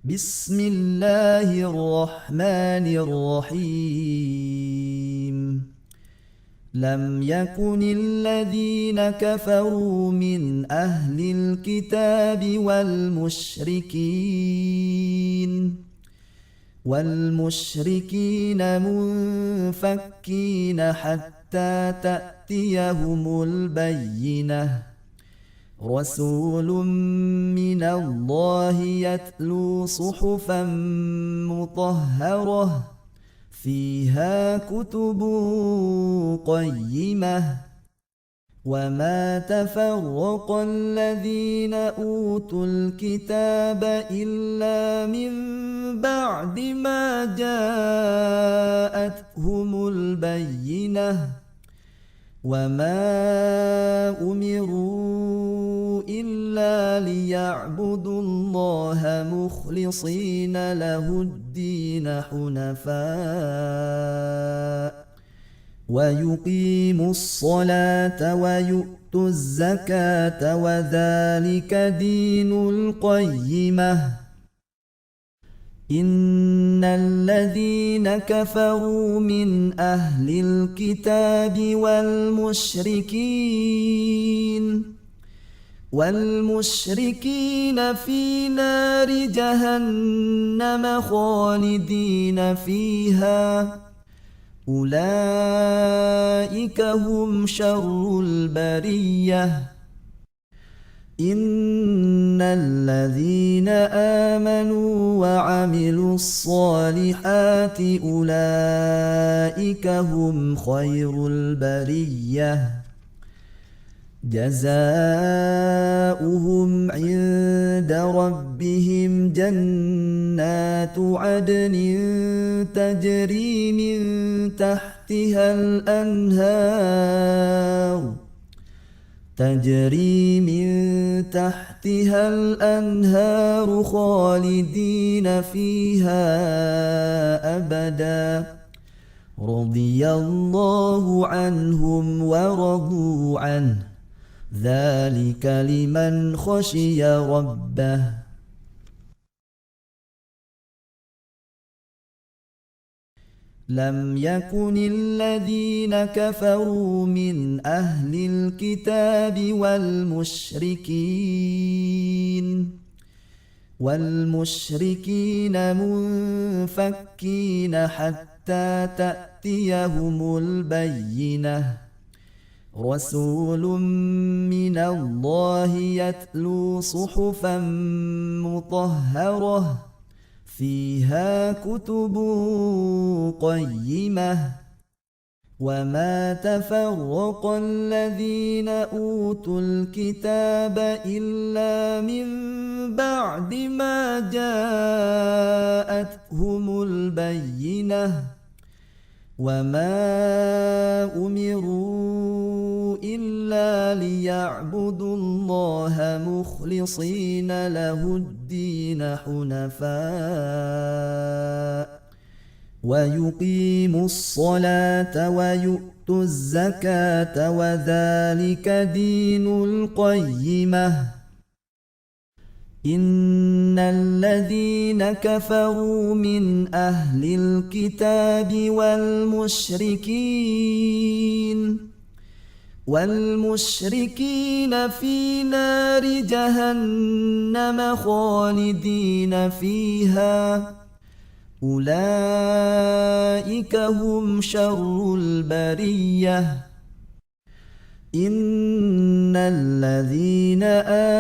بسم الله الرحمن الرحيم. لم يكن الذين كفروا من أهل الكتاب والمشركين منفكين حتى تأتيهم البينة. رسول من الله يتلو صحفا مطهرة فيها كتب قيمة. وما تفرق الذين أوتوا الكتاب إلا من بعد ما جاءتهم البينة. وما أمروا إلا ليعبدوا الله مخلصين له الدين حنفاء ويقيموا الصلاة ويؤتوا الزكاة وذلك دين القيمة. إن الذين كفروا من أهل الكتاب والمشركين في نار جهنم خالدين فيها أولئك هم شر البرية. إن الذين آمنوا وعملوا الصالحات أولئك هم خير البرية. جزاؤهم عند ربهم جنات عدن تجري من تحتها الأنهار خالدين فيها أبدا. رضي الله عنهم ورضوا عنه ذلك لمن خشي ربه. لم يكن الذين كفروا من أهل الكتاب والمشركين منفكين حتى تأتيهم البينة. رسول من الله يتلو صحفا مطهرة فيها كتب قيمة. وما تفرق الذين أوتوا الكتاب إلا من بعد ما جاءتهم البينة. وما أمروا إلا ليعبدوا الله مخلصين له الدين حنفاء ويقيموا الصلاة ويؤتوا الزكاة وذلك دين القيمة. إن الذين كفروا من أهل الكتاب والمشركين في نار جهنم خالدين فيها أولئك هم شر البرية. إن الذين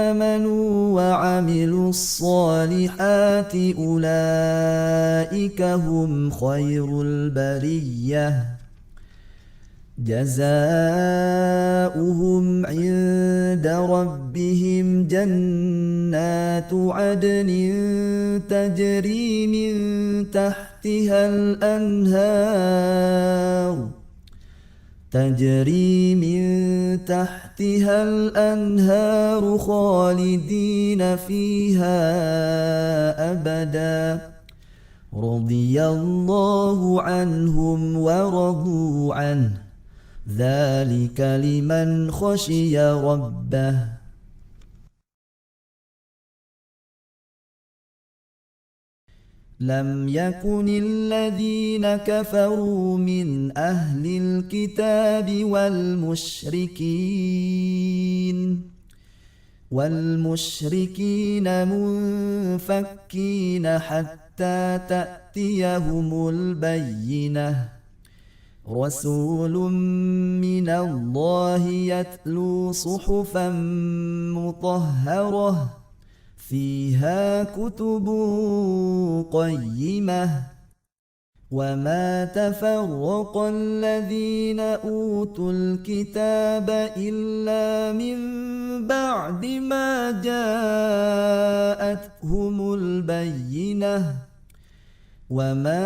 آمنوا وعملوا الصالحات أولئك هم خير البرية. جزاؤهم عند ربهم جنات عدن تجري من تحتها الأنهار خالدين فيها أبدا. رضي الله عنهم ورضوا عنه ذلك لمن خشي ربه. لم يكن الذين كفروا من أهل الكتاب والمشركين منفكين حتى تأتيهم البينة رسول من الله يتلو صحفا مطهرة فيها كتب قيمة وما تفرق الذين أوتوا الكتاب إلا من بعد ما جاءتهم البينة وما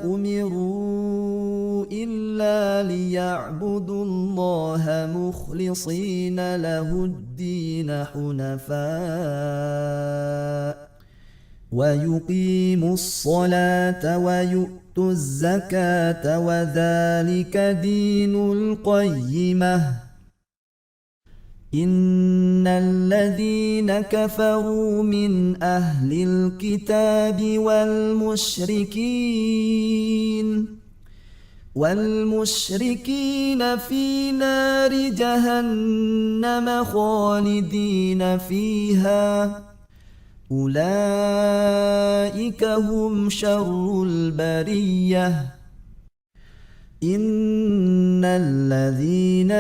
أمروا إلا ليعبدوا الله مخلصين له الدين حنفاء ويقيموا الصلاة ويؤتوا الزكاة وذلك دين القيمة إن الذين كفروا من أهل الكتاب والمشركين في نار جهنم خالدين فيها أولئك هم شر البرية إن الذين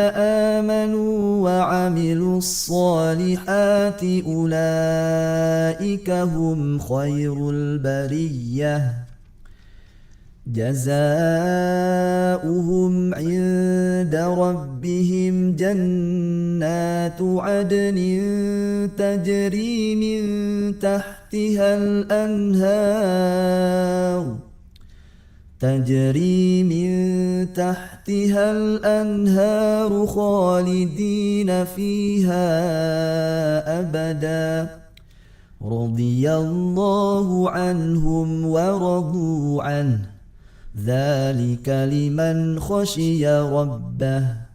آمنوا وعملوا الصالحات أولئك هم خير البرية جزاؤهم عند ربهم جنات عدن تجري من تحتها الأنهار خالدين فيها أبدا رضي الله عنهم ورضوا عنه ذلك لمن خشي ربه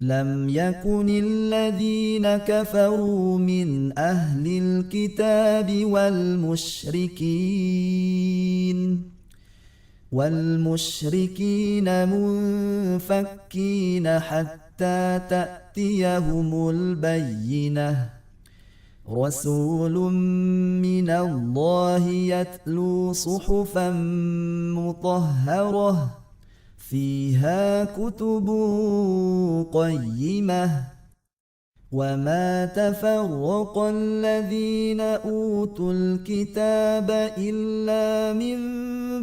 لم يكن الذين كفروا من أهل الكتاب والمشركين منفكين حتى تأتيهم البينة رسول من الله يتلو صحفا مطهرة فيها كتب قيمة وما تفرق الذين أوتوا الكتاب إلا من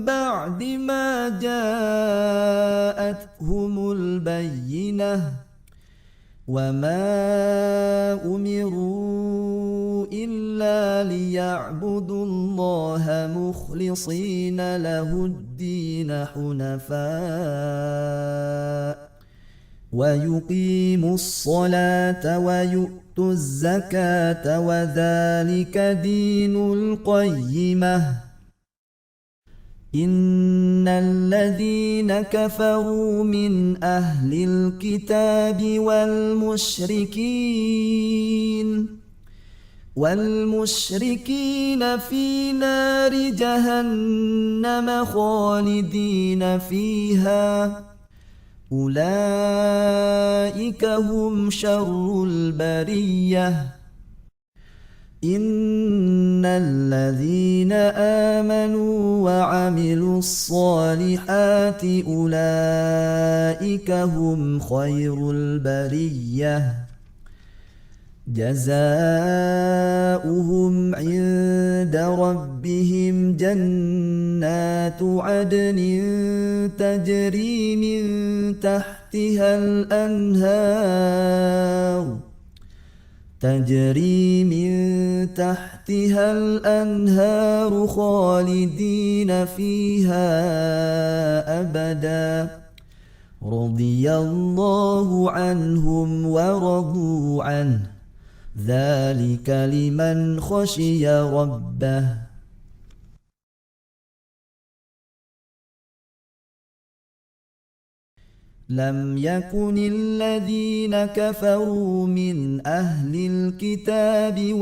بعد ما جاءتهم البينة وما أمروا إلا ليعبدوا الله مخلصين له الدين حنفاء ويقيموا الصلاة ويؤتوا الزكاة وذلك دين القيمة إن الذين كفروا من أهل الكتاب والمشركين في نار جهنم خالدين فيها أولئك هم شر البرية إن الذين آمنوا وعملوا الصالحات أولئك هم خير البرية جزاؤهم عند ربهم جنات عدن تجري من تحتها الأنهار خالدين فيها أبدا رضي الله عنهم ورضوا عنه ذلك لمن خشي ربه لم يكن الذين كفروا من أهل الكتاب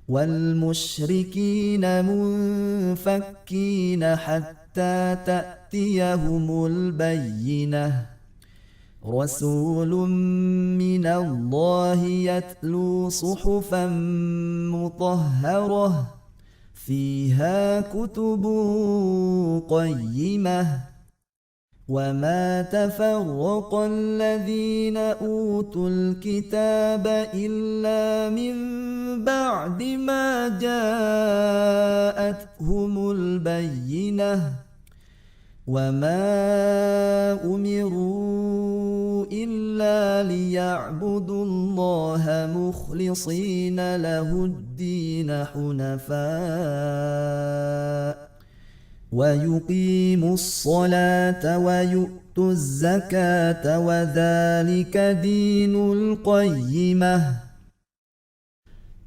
والمشركين منفكين حتى تأتيهم البينة رسول من الله يتلو صحفا مطهرة فيها كتب قيمة وما تفرق الذين أوتوا الكتاب إلا من بعد ما جاءتهم البينة وما أمروا إلا ليعبدوا الله مخلصين له الدين حنفاء ويقيموا الصلاة ويؤتوا الزكاة وذلك دين القيمة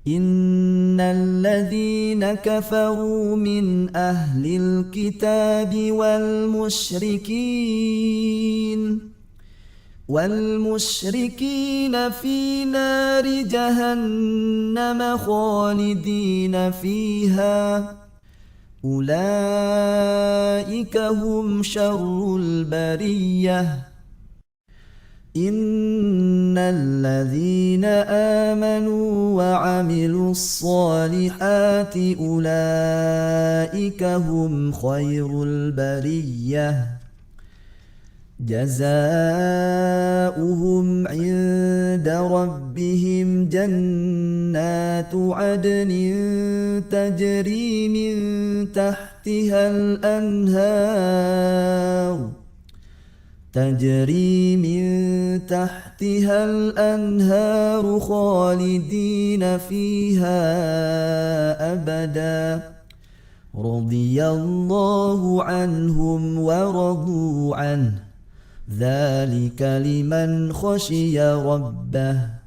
إن الذين كفروا من أهل الكتاب والمشركين في نار جهنم خالدين فيها أولئك هم شر البرية إن الذين آمنوا وعملوا الصالحات أولئك هم خير البرية جزاؤهم عند ربهم جنات عدن تجري من تحتها الأنهار خالدين فيها أبدا رضي الله عنهم ورضوا عنه ذلك لمن خشي ربه